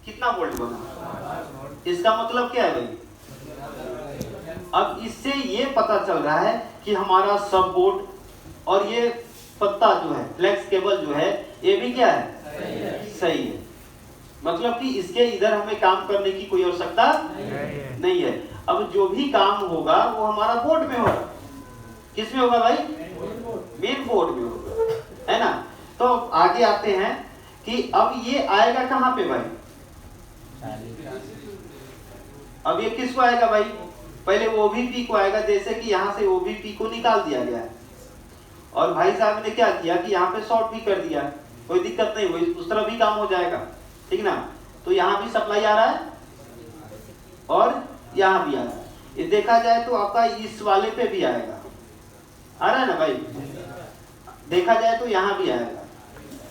कितना वोल्ट बना। इसका मतलब क्या है भाई, अब इससे ये पता चल रहा है कि हमारा सब बोर्ड और ये पत्ता जो है फ्लेक्स केबल जो है ये भी क्या है, सही है। मतलब कि इसके इधर हमें काम करने की कोई आवश्यकता नहीं है। अब जो भी काम होगा वो हमारा बोर्ड में होगा। किस में होगा भाई, मेन बोर्ड में होगा, है ना। तो आगे आते हैं कि अब ये आएगा कहां पे भाई, अब ये किसको आएगा भाई, पहले ओवीपी को आएगा। जैसे कि यहाँ से ओवीपी को निकाल दिया गया है और भाई साहब ने क्या किया कि यहाँ पे शॉर्ट भी कर दिया, कोई दिक्कत नहीं हुई, उस तरफ भी काम हो जाएगा, ठीक ना। तो यहाँ भी सप्लाई आ रहा है और यहाँ भी आ रहा है। ये देखा जाए तो आपका इस वाले पे भी आएगा, आ रहा है ना भाई, देखा जाए तो यहाँ भी आएगा,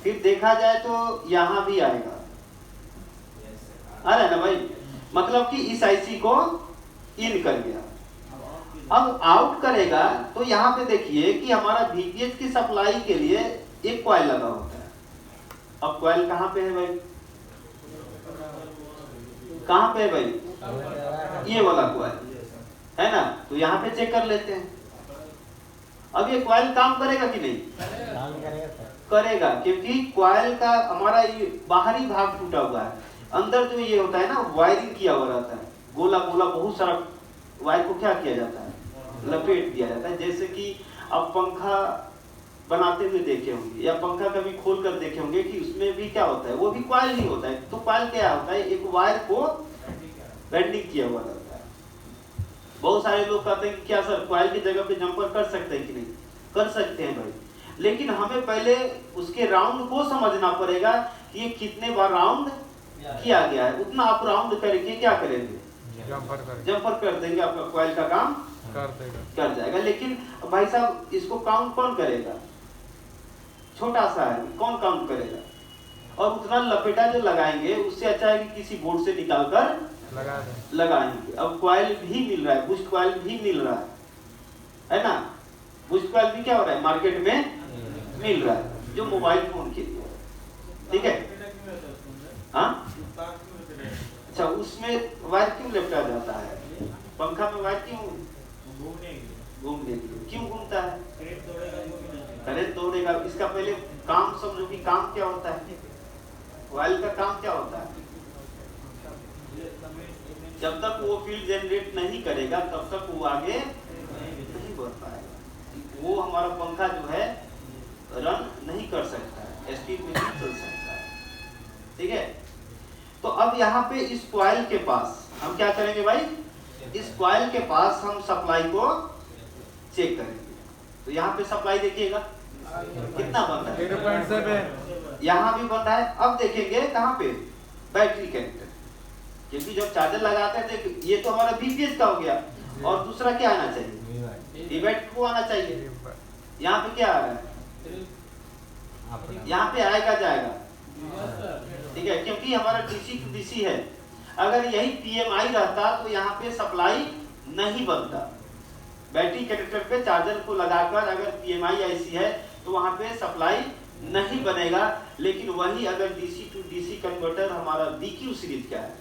फिर देखा जाए तो यहाँ भी आएगा, आ रहा है ना भाई। मतलब कि इस आईसी को इन कर गया। अब आउट करेगा तो यहाँ पे देखिए कि हमारा वीपीएच की सप्लाई के लिए एक कॉइल लगा होता है। अब कॉइल कहाँ पे है भाई, कहाँ पे है भाई, ये वाला कॉइल है ना। तो यहाँ पे चेक कर लेते हैं। अब ये कॉइल काम करेगा कि नहीं, करेगा, क्योंकि कॉइल का हमारा ये बाहरी भाग टूटा हुआ है, अंदर जो ये होता है ना वायरिंग किया हुआ रहता है, गोला गोला बहुत सारा वायर को क्या किया जाता है, लपेट दिया जाता है। जैसे कि आप पंखा बनाते हुए देखे होंगे या पंखा कभी खोल कर देखे होंगे कि उसमें भी क्या होता है, वो भी कॉइल ही होता है। तो कॉइल क्या होता है, एक वायर को बेंडिंग किया हुआ रहता है। बहुत सारे लोग कहते हैं कि क्या सर कॉइल की जगह पे जंपर कर सकते हैं कि नहीं, कर सकते हैं भाई, लेकिन हमें पहले उसके राउंड को समझना पड़ेगा कि ये कितने बार राउंड किया गया है, उतना आप राउंड करके क्या करेंगे, जंपर कर देंगे, आपका कॉइल का काम कर जाएगा। लेकिन भाई साहब इसको काउंट कौन करेगा, छोटा सा है, कौन काउंट करेगा, और उतना लपेटा जो लगाएंगे उससे अच्छा है कि किसी बोर्ड से निकाल कर लगाएंगे। अब कॉइल भी मिल रहा है, बूस्ट कॉइल भी मिल रहा है ना, बूस्ट कॉइल भी क्या हो रहा है मार्केट में मिल रहा है, जो मोबाइल फोन के लिए, ठीक है। हाँ अच्छा, उसमें वायर क्यों लपेटा जाता है, पंखा में वायर क्यों घूमने के लिए, क्यों घूमता है, करंट तोड़ेगा। इसका पहले काम समझो कि काम क्या होता है, कॉइल का काम क्या होता है, जब तक वो फील्ड जनरेट नहीं करेगा तब तक वो आगे नहीं बढ़ पाएगा। वो हमारा पंखा जो है रन नहीं कर सकता है, स्पीड में नहीं चल सकता है, ठीक है। तो अब यहाँ पे इस कॉइल के पास हम क्या करेंगे भाई, इस कॉइल के पास हम सप्लाई को चेक करेंगे। तो यहाँ पे सप्लाई देखिएगा कितना बन रहा है, यहाँ भी बन रहा है। अब देखेंगे कहाँ पे, बैटरी कनेक्टर, क्योंकि जब चार्जर लगाते हैं तो ये तो हमारा वीपीएच का हो गया, और दूसरा क्या आना चाहिए, डिवाइड को आना चाहिए। यहाँ पे क्या आ रहा है, यहाँ पे आएगा जाएगा, ठीक है, क्योंकि हमारा डीसी टू डीसी है। अगर यही पीएमआई रहता तो यहाँ पे सप्लाई नहीं बनता। बैटरी कनेक्टर पे चार्जर को लगाकर अगर पीएमआई आईसी है तो वहाँ पे सप्लाई नहीं बनेगा। लेकिन वही अगर डीसी टू डीसी कन्वर्टर हमारा बीक्यू सीरीज का है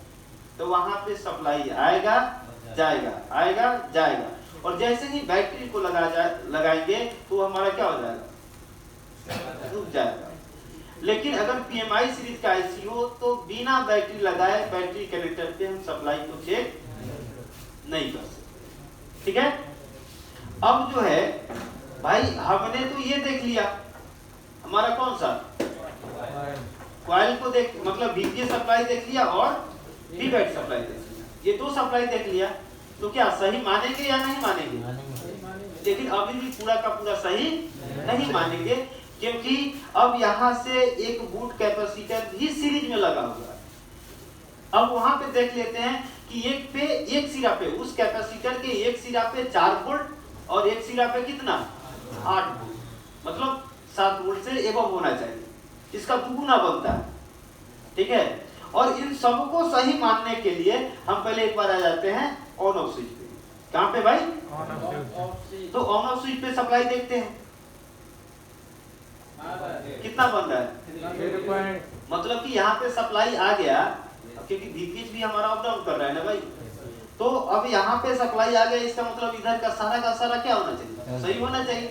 तो वहाँ पे सप्लाई आएगा जाएगा, आएगा जाएगा, और जैसे ही बैटरी को लगाएंगे तो हमारा क्या हो जाएगा, रुक जाएगा। लेकिन अगर पीएमआई सीरीज का आईसी हो तो बिना बैटरी लगाए बैटरी कनेक्टर पे हम सप्लाई को चेक नहीं कर सकते, ठीक है। अब जो है भाई हमने तो ये देख लिया, हमारा कौन सा कॉइल को देख, मतलब वीपीएच सप्लाई देख लिया और डीबैट सप्लाई देख लिया, ये दो सप्लाई देख लिया। तो क्या सही मानेंगे या नहीं मानेंगे, लेकिन अभी भी पूरा का पूरा सही नहीं मानेंगे, क्योंकि अब यहाँ से एक बूट कैपेसिटर भी सीरीज में लगा हुआ है। अब वहां पे देख लेते हैं कि एक सिरा पे उस कैपेसिटर के एक सिरा पे 4 वोल्ट और एक सिरा पे कितना 8 वोल्ट, मतलब 7 वोल्ट से एबव होना चाहिए, इसका दुगुना बनता है, ठीक है। और इन सबको सही मानने के लिए हम पहले एक बार आ जाते हैं ऑन ऑफ स्विच पे। कहां पे भाई, तो ऑन ऑफ स्विच पे सप्लाई देखते हैं कितना बन रहा है, मतलब कि यहाँ पे सप्लाई आ गया, क्योंकि VPH भी हमारा अप डाउन कर रहा है ना भाई। तो अब यहाँ पे सप्लाई आ गया, इसका मतलब इधर का सारा क्या होना चाहिए, सही होना चाहिए।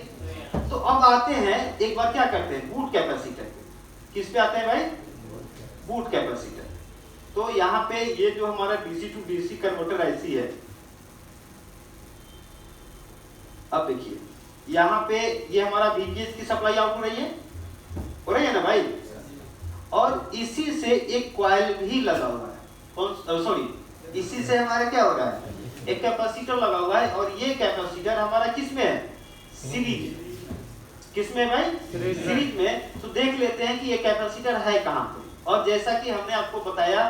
तो अब आते हैं एक बार क्या करते हैं बूट कैपेसिटर, किस पे आते हैं भाई, बूट कैपेसिटर। तो यहाँ पे ये जो हमारा DC to DC converter IC है, अब देखिए यहाँ पे ये हमारा VPH की सप्लाई आउट हो रही है ना भाई, और इसी से एक कॉइल भी लगा हुआ है, कौन सॉरी इसी से हमारा क्या हो रहा है, एक कैपेसिटर लगा हुआ है, और ये कैपेसिटर हमारा किस में है, सीरीज, किस में भाई, सीरीज में। तो देख लेते हैं कि ये कैपेसिटर है कहाँ पे। और जैसा कि हमने आपको बताया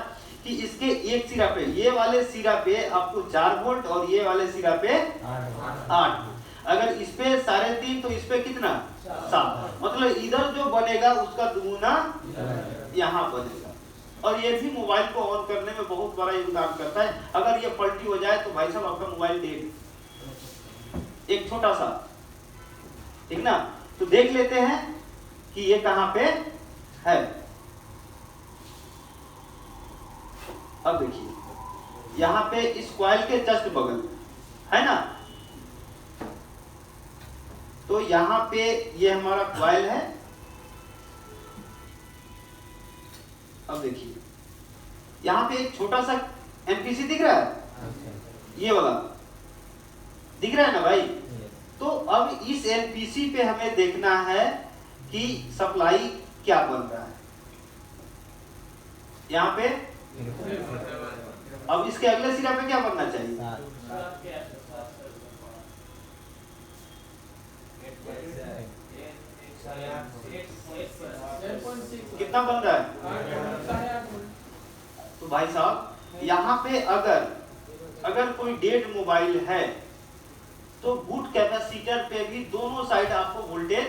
कि इसके एक सिरा पे, ये वाले सिरा पे आपको 4 वोल्ट और ये वाले सिरा पे 8 वोल्ट। अगर इस पे 3.5 तो इस पे कितना 7, मतलब इधर जो बनेगा उसका दुगुना यहाँ बनेगा। और ये भी मोबाइल को ऑन करने में बहुत बड़ा योगदान करता है। अगर ये पलटी हो जाए तो भाई साहब आपका मोबाइल डेड, एक छोटा सा, ठीक ना। तो देख लेते हैं कि ये कहां पे है। अब देखिए यहाँ पे इस कॉइल के जस्ट बगल है ना, तो यहाँ पे ये हमारा कॉइल है। अब देखिए यहाँ पे एक छोटा सा एमपीसी दिख रहा है, ये वाला दिख रहा है ना भाई। तो अब इस एमपीसी पे हमें देखना है कि सप्लाई क्या बन रहा है यहाँ पे। अब इसके अगले सिरा पे क्या बनना चाहिए, कितना बन रहा है। तो भाई साहब यहाँ पे अगर कोई डेड मोबाइल है तो बूट कैपेसिटर पे भी दोनों साइड आपको वोल्टेज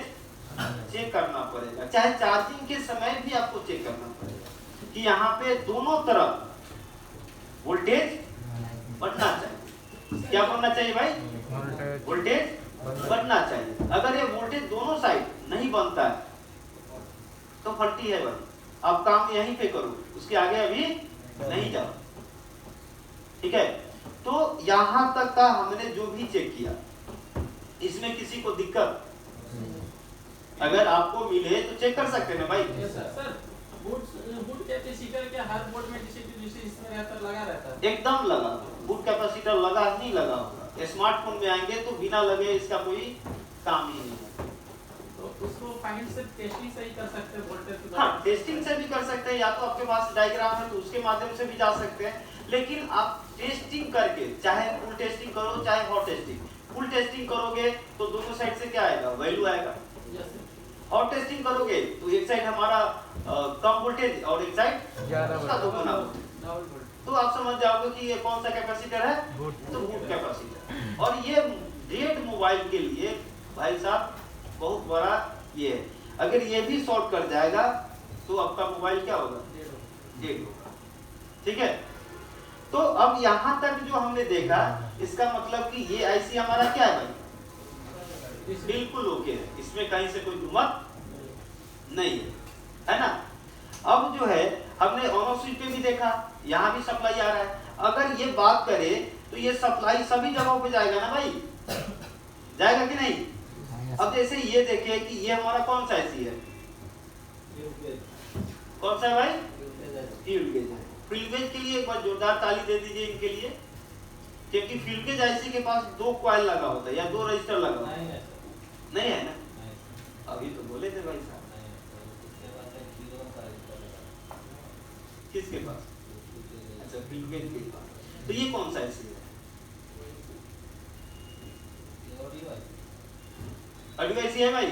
चेक करना पड़ेगा, चाहे चार्जिंग के समय भी आपको चेक करना पड़ेगा कि यहाँ पे दोनों तरफ वोल्टेज बढ़ना चाहिए। क्या बढ़ना चाहिए भाई, वोल्टेज बढ़ना चाहिए। अगर ये वोल्टेज दोनों साइड नहीं बनता है तो फल्टी है भाई, आप काम यहीं पे करो, उसके आगे अभी नहीं जाओ, ठीक है। तो यहां तक का हमने जो भी चेक किया, इसमें किसी को दिक्कत अगर आपको मिले तो चेक कर सकते हैं ना भाई। सर बूट कैपेसिटर के हर बोर्ड में डीसी इसमें लगा रहता है, एकदम लगा, बूट कैपेसिटर लगा ही लगा होगा। स्मार्टफोन में आएंगे तो बिना लगे इसका कोई काम ही नहीं है। तो उसको फाइंड से टेस्टिंग से ही कर सकते हैं वोल्टेज। हाँ, टेस्टिंग से भी कर सकते हैं, या तो आपके पास डायग्राम है तो उसके माध्यम से भी जा सकते हैं। लेकिन आप टेस्टिंग करके, चाहे फुल टेस्टिंग करो चाहे हॉट टेस्टिंग, फुल टेस्टिंग करोगे तो दोनों साइड से क्या आएगा, वैल्यू आएगा। हॉट टेस्टिंग करोगे तो एक साइड हमारा कम वोल्टेज और एक साइड उसका दोगुना। तो आप समझ जाओगे कि ये कौन सा कैपेसिटर है, तो बूट कैपेसिटर। और ये डेड मोबाइल के लिए भाई साहब बहुत बड़ा ये है, अगर ये भी शॉर्ट कर जाएगा तो आपका मोबाइल क्या होगा, डेड होगा, ठीक है। तो अब यहाँ तक जो हमने देखा, इसका मतलब कि ये आईसी हमारा क्या है भाई, बिल्कुल ओके है, इसमें कहीं से कोई दुमत नहीं है ना। अब जो है हमने ऑन ऑफ स्विच पे भी देखा, यहाँ भी सप्लाई आ रहा है। अगर ये बात करें तो ये सप्लाई सभी जगहों पे जाएगा ना भाई, जाएगा कि नहीं। अब जैसे ये देखिए कि ये हमारा कौन सा आईसी है, कौन सा है भाई, फील्ड गेज है। फील्ड गेज के लिए एक बार जोरदार ताली दे दीजिए इनके लिए, क्योंकि फील्ड गेज आईसी के पास 2 कॉइल लगा होता है या 2 रजिस्टर लगा होता है, नहीं है ना। अभी तो बोले थे भाई साहब, किसके पास, अच्छा फील्ड गेज के पास। तो ये कौन सा आईसी है, ऑडियो आईसी है भाई।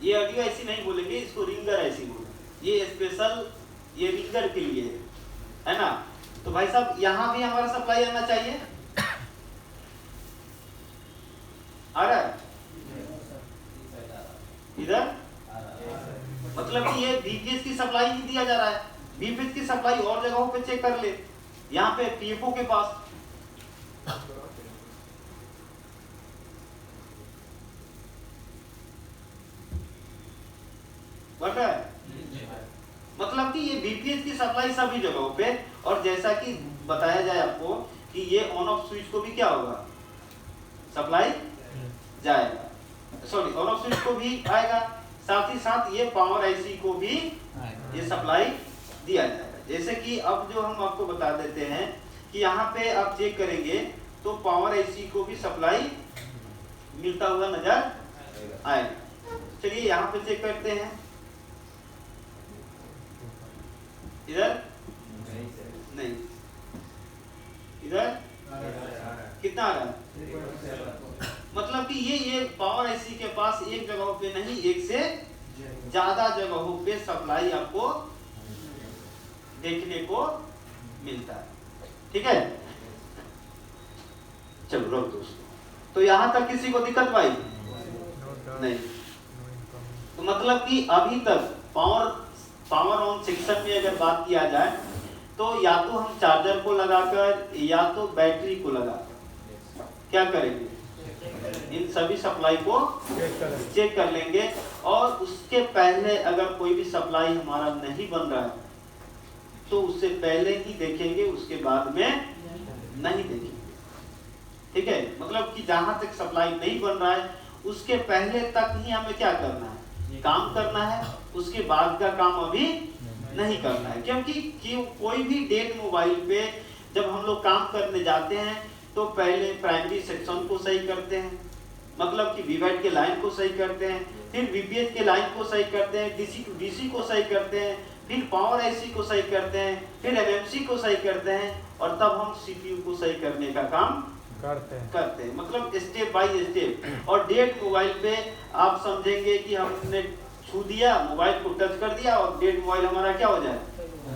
ये ऑडियो आईसी नहीं बोलेंगे, इसको रिंगर आईसी बोलेंगे। ये स्पेशल ये रिंगर के लिए है ना। तो भाई साहब यहाँ भी हमारा सप्लाई आना चाहिए, आ रहा है इधर, मतलब कि ये बीपीएस की सप्लाई नहीं दिया जा रहा है। बीपीएस की सप्लाई और जगहों पे चेक कर ले, यहाँ पे पीएफओ के पास बढ़ रहा है, मतलब कि ये बीपीएस की सप्लाई सभी जगहों पे, और जैसा कि बताया जाए आपको कि ये ऑन ऑफ स्विच को भी क्या होगा, सप्लाई जाएगा, सॉरी ऑन ऑफ स्विच को भी आएगा, साथ ही साथ ये पावर आईसी को भी ये सप्लाई दिया जाएगा। जैसे कि अब जो हम आपको बता देते हैं कि यहाँ पे आप चेक करेंगे तो पावर आईसी को भी सप्लाई मिलता हुआ नजर आएगा। चलिए यहाँ पे चेक करते हैं, इधर नहीं, इधर कितना आ रहा है, मतलब कि ये पावर आईसी के पास एक जगहों पे नहीं, एक से ज्यादा जगहों पे सप्लाई आपको देखने को मिलता है। ठीक है, चलो रोक दोस्तों, तो यहां तक किसी को दिक्कत भाई नहीं? तो मतलब कि अभी तक पावर ऑन सेक्शन में अगर बात किया जाए तो या तो हम चार्जर को लगाकर या तो बैटरी को लगाकर क्या करेंगे, इन सभी सप्लाई को चेक कर लेंगे, और उसके पहले अगर कोई भी सप्लाई हमारा नहीं बन रहा है तो उससे पहले ही देखेंगे, उसके बाद में नहीं देखेंगे। ठीक है, मतलब कि जहां तक सप्लाई नहीं बन रहा है उसके पहले तक ही हमें क्या करना है, काम करना है, उसके बाद का काम अभी नहीं करना है। क्योंकि कोई भी डेट मोबाइल पे जब हम लोग काम करने जाते हैं तो पहले प्राइमरी सेक्शन को सही करते हैं, मतलब कि वीवैट के लाइन को सही करते हैं, फिर वीपीएस के लाइन को सही करते हैं, डीसी टू डीसी को सही करते हैं, फिर पावर आईसी को सही करते हैं, फिर एमएमसी को सही करते हैं, और तब हम सीपीयू को सही करने का काम करते हैं। मतलब स्टेप बाय स्टेप। और डेट मोबाइल पे आप समझेंगे कि हमने छू दिया, मोबाइल को टच कर दिया और डेट मोबाइल हमारा क्या हो जाए,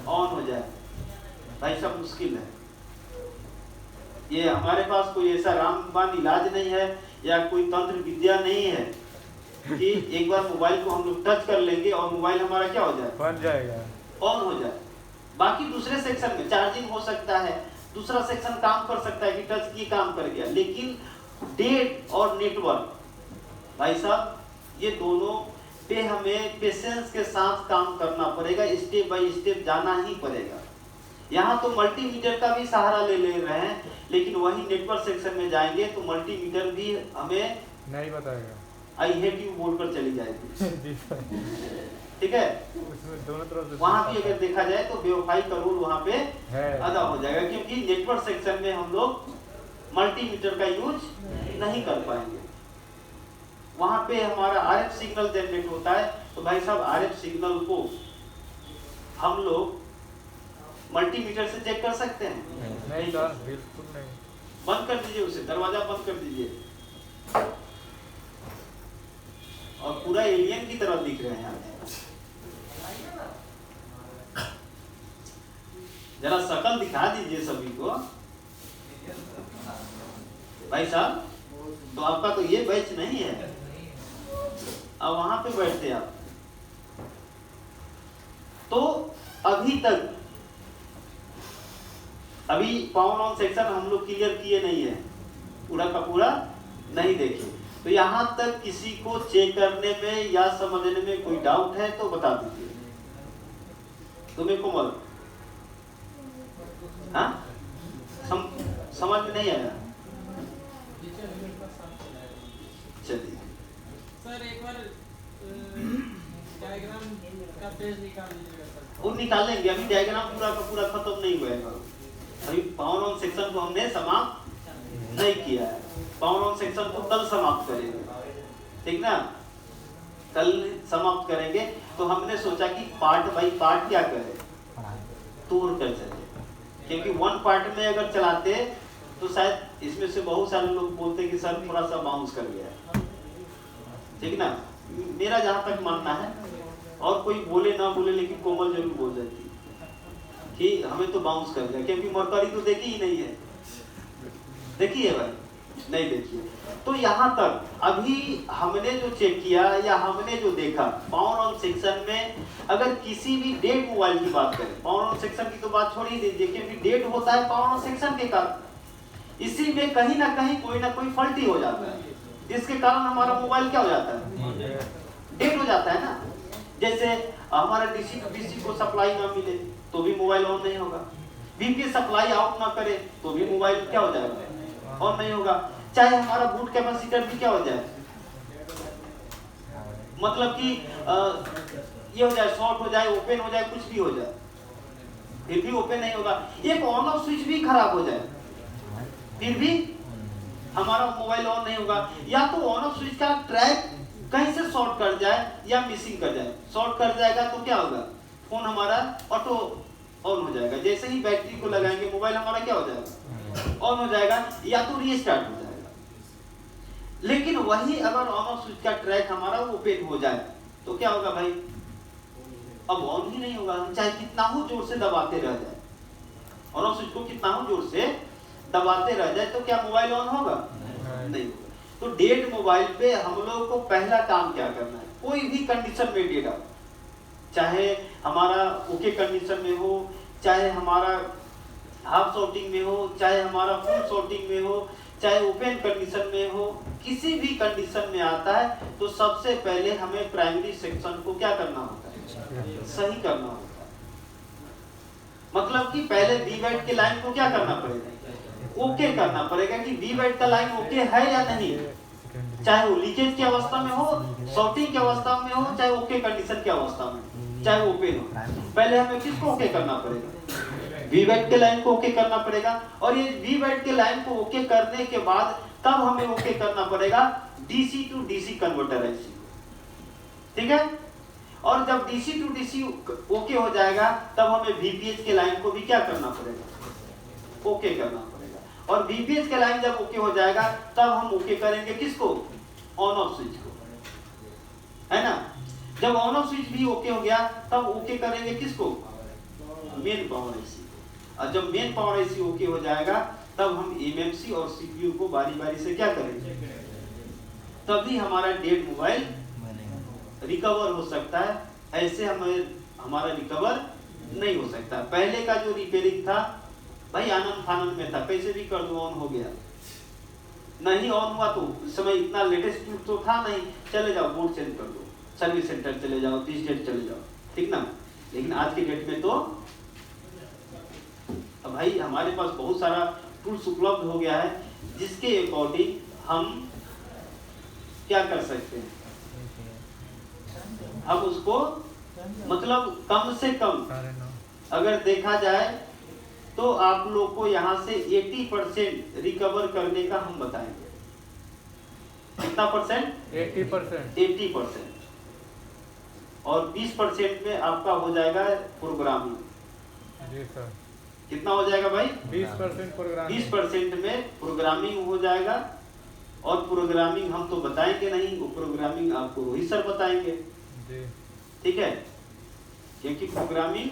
ऑन हो जाए। भाई सब मुश्किल है, ये हमारे पास कोई ऐसा रामबाण इलाज नहीं है या कोई तंत्र विद्या नहीं है कि एक बार मोबाइल को हम लोग टच कर लेंगे और मोबाइल हमारा क्या हो जाए, बन जाएगा, ऑन हो जाए। बाकी दूसरे सेक्शन में चार्जिंग हो सकता है, दूसरा सेक्शन काम कर सकता है कि टच की काम कर गया, लेकिन डेट और नेटवर्क भाई साहब ये दोनों पे हमें पेशेंस के साथ काम करना पड़ेगा, स्टेप बाय स्टेप जाना ही पड़ेगा। यहाँ तो मल्टीमीटर का भी सहारा ले रहे हैं, लेकिन वही नेटवर्क सेक्शन में जाएंगे तो मल्टीमीटर भी हमें नहीं बताएगा, आई हेट यू बोलकर चली जाएगी। ठीक है, उसमें दोनों तरफ से वहाँ भी अगर देखा जाए तो बेवफाई का रोल वहाँ पे है, अदा हो जाएगा, क्योंकि नेटवर्क सेक्शन में हम लोग मल्टीमीटर का यूज नहीं कर पाएंगे। वहाँ पे हमारा आरएफ सिग्नल जनरेट होता है, तो भाई साहब आरएफ सिग्नल को हम लोग मल्टीमीटर से चेक कर सकते हैं? नहीं सर, बिल्कुल नहीं। बंद कर दीजिए उसे, दरवाजा बंद कर दीजिए। और पूरा एलियन की तरह दिख रहे हैं आप, जरा शकल दिखा दीजिए सभी को। भाई साहब तो आपका तो ये बैच नहीं है, अब वहां पे बैठते आप। तो अभी तक अभी पावर ऑन सेक्शन हम लोग क्लियर किए नहीं है, पूरा का पूरा नहीं देखे। तो यहाँ तक किसी को चेक करने में या समझने में कोई डाउट है तो बता दीजिए। तुम्हें कोमल हाँ समझ में नहीं आया? चलिए सर एक बार डायग्राम का पेज निकाल लीजिएगा सर। वो निकालेंगे, अभी डायग्राम पूरा का पूरा खत्म नहीं हुआ है। अभी पावर ऑन सेक्शन को हमने समाप्त नहीं किया है, पावर ऑन सेक्शन को कल समाप्त करेंगे, ठीक ना? कल समाप्त करेंगे। तो हमने सोचा कि पार्ट बाय पार्ट क्या करें, तोड़ कर चले, क्योंकि वन पार्ट में अगर चलाते तो शायद इसमें से बहुत सारे लोग बोलते कि सर थोड़ा सा बाउंस कर गया, ठीक ना? मेरा जहां तक मानना है, और कोई बोले ना बोले लेकिन कोमल जरूर बोल जाती कि हमें तो बाउंस कर गया, क्योंकि मरकरी तो देखी ही नहीं है। देखी है भाई? नहीं देखी है। तो यहाँ तक अभी हमने जो चेक किया या हमने जो देखा पावर ऑन सेक्शन में, अगर किसी भी डेड मोबाइल की बात करें, पावर ऑन सेक्शन की तो बात छोड़ ही दीजिए, क्योंकि डेड होता है पावर ऑन सेक्शन के कारण। इसी में कहीं ना कहीं कोई ना कोई फल्टी हो जाता है, जिसके कारण हमारा मोबाइल क्या हो जाता है, डेड हो जाता है ना। जैसे हमारा डीसी टू डीसी को सप्लाई ना मिले तो भी मोबाइल ऑन नहीं होगा, वीपीएस सप्लाई आउट ना करे तो भी मोबाइल क्या हो जाएगा, ऑन नहीं होगा। चाहे हमारा बूट कैपेसिटर भी क्या हो जाए, मतलब कि ये हो जाए, शॉर्ट हो जाए, ओपन हो जाए, कुछ भी हो जाए, फिर भी ओपन नहीं होगा। एक ऑन ऑफ स्विच भी खराब हो जाए फिर भी हमारा मोबाइल ऑन नहीं होगा। या तो ऑन ऑफ स्विच का ट्रैक कहीं से शॉर्ट कर जाए या मिसिंग कर जाए। शॉर्ट कर जाएगा तो क्या होगा, फोन हमारा ऑटो ऑन हो जाएगा, जैसे ही बैटरी को लगाएंगे मोबाइल हमारा क्या हो जाएगा, ऑन हो जाएगा, या तो रीस्टार्ट हो जाएगा। लेकिन वही अगर ऑन ऑफ स्विच का ट्रैक हमारा ओपन हो जाए तो क्या होगा भाई, अब ऑन ही नहीं होगा, चाहे कितना हो जोर से दबाते रह जाए, ऑन ऑफ स्विच को कितना हो जोर से दबाते रह जाए तो क्या मोबाइल ऑन होगा, नहीं होगा। तो डेड मोबाइल पे हम लोगों को पहला काम क्या करना है, कोई भी कंडीशन में डेड आओ, चाहे हमारा ओके कंडीशन में हो, चाहे हमारा हाफ शॉर्टिंग में हो, चाहे हमारा फुल शॉर्टिंग में हो, चाहे ओपन कंडीशन में हो, किसी भी कंडीशन में आता है तो सबसे पहले हमें प्राइमरी सेक्शन को क्या करना होता है, सही करना होता है। मतलब कि पहले वी बैट के लाइन को क्या करना पड़ेगा, ओके करना पड़ेगा कि वी बैट का लाइन ओके है या नहीं, चाहे वो लीकेज की अवस्था में हो, शॉर्टिंग की अवस्था में हो, चाहे ओके कंडीशन की अवस्था में, चाहे ओपन हो। पहले हमें किसको ओके करना पड़ेगा, वी बैट के लाइन को ओके करना पड़ेगा। और ये वी बैट के लाइन को ओके करने के बाद तब हमें ओके करना पड़ेगा DC to DC converter IC को, ठीक है। और जब डीसी टू डीसी ओके हो जाएगा तब हमें वीपीएस के लाइन को भी क्या करना पड़ेगा, ओके करना पड़ेगा। और वीपीएस के लाइन जब ओके हो जाएगा तब हम ओके करेंगे किसको, ऑन ऑफ स्विच को, है ना। जब ऑन ऑफ स्विच भी ओके हो गया तब ओके करेंगे किसको, मेन पावर आईसी को। और जब मेन पावर आईसी ओके हो जाएगा तब हम एमएमसी और सीपीयू को बारी बारी से क्या करेंगे, तभी हमारा डेड मोबाइल रिकवर हो सकता है। ऐसे हमारा रिकवर नहीं हो सकता। पहले का जो रिपेयरिंग था भाई आनंद फानंद में था, कैसे भी कर दो ऑन हो गया, नहीं ऑन हुआ तो उस समय इतना लेटेस्ट टूल तो था नहीं, चले जाओ बोर्ड चेंज कर दो, सर्विस सेंटर चले जाओ, 30 डेट चले जाओ, ठीक ना। लेकिन आज के डेट में तो अब भाई हमारे पास बहुत सारा टूल्स उपलब्ध हो गया है जिसके अकॉर्डिंग हम क्या कर सकते हैं, हम उसको मतलब कम से कम अगर देखा जाए तो आप लोग को यहाँ से 80% रिकवर करने का हम बताएंगे। कितना परसेंट, 80%। और 20% में आपका हो जाएगा प्रोग्रामिंग। जी सर। कितना हो जाएगा भाई, 20% प्रोग्रामिंग। 20% में प्रोग्रामिंग हो जाएगा। और प्रोग्रामिंग हम तो बताएंगे नहीं, वो प्रोग्रामिंग आपको रोहित सर बताएंगे, ठीक है। क्योंकि प्रोग्रामिंग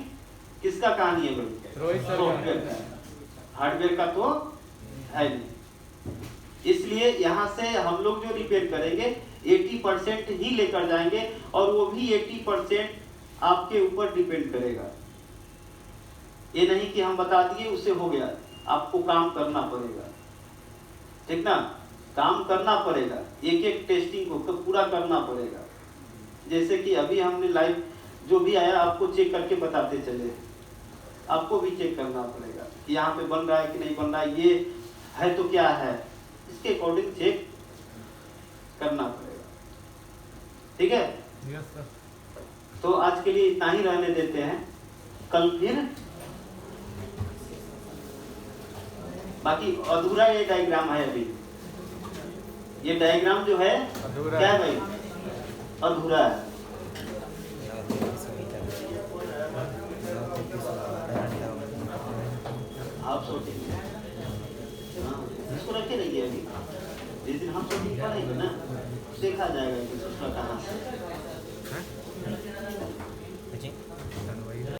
किसका कहानी है भाई, रोहित सर सॉफ्टवेयर का, हार्डवेयर का तो है नहीं। इसलिए यहाँ से हम लोग जो रिपेयर करेंगे 80% ही लेकर जाएंगे, और वो भी 80% आपके ऊपर डिपेंड करेगा। ये नहीं कि हम बता दिए उससे हो गया, आपको काम करना पड़ेगा, ठीक ना। काम करना पड़ेगा, एक एक टेस्टिंग को पूरा करना पड़ेगा। जैसे कि अभी हमने लाइव जो भी आया आपको चेक करके बताते चले, आपको भी चेक करना पड़ेगा कि यहाँ पे बन रहा है कि नहीं बन रहा है, ये है तो क्या है, इसके अकॉर्डिंग चेक करना पड़ेगा, ठीक है। Yes sir. तो आज के लिए इतना ही रहने देते हैं, कल फिर बाकी अधूरा ये डायग्राम है। अभी ये डायग्राम जो है अधूरा क्या है भाई, अधूरा है। आप सोचिए, इसको रखे रहिए, अभी जिस दिन हम शूटिंग करेंगे ना देखा जाएगा कि उसका कहाँ से